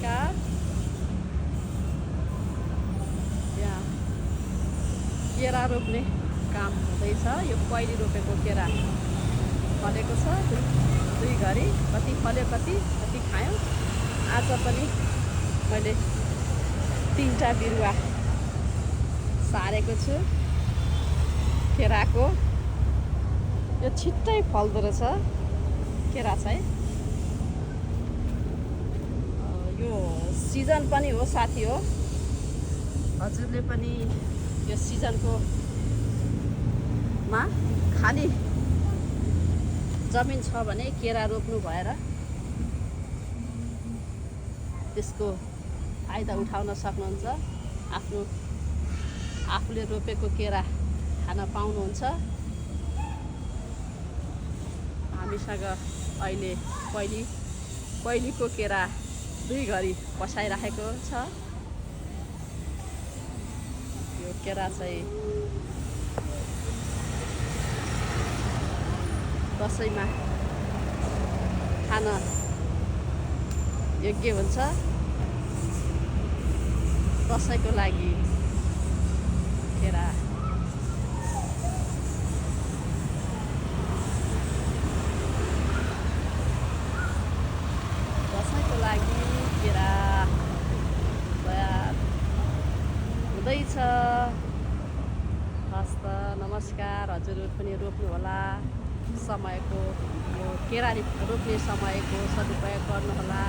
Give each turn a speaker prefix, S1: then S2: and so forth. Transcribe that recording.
S1: नमस्कार। यहाँ केरा रोप्ने काम हुँदैछ। यो पहिले रोपेको केरा फलेको छ, दुई घडी। कति फल्यो कति खायो। आज पनि मैले 3टा बिरुवा सारेको छु केराको। यो छिट्टै फल्दो रहेछ केरा चाहिँ। यो सिजन पनि हो साथी हो। हजुरले पनि यो सिजनको मा खाली जमिन छ भने केरा रोप्नु भएर त्यसको फाइदा उठाउन सक्नुहुन्छ। आफूले रोपेको केरा खान पाउनुहुन्छ। हामीसँग अहिले पहिलीको केरा 2 घडी पसाइराखेको छ। यो केरा चाहिँ दसैँमा खान योग्य हुन्छ। दसैँको लागि केरा तयार हुँदैछ। हस्त नमस्कार। हजुरहरू पनि रोप्नुहोला। समयको यो केरा रोप्ने समयको सदुपयोग गर्नुहोला।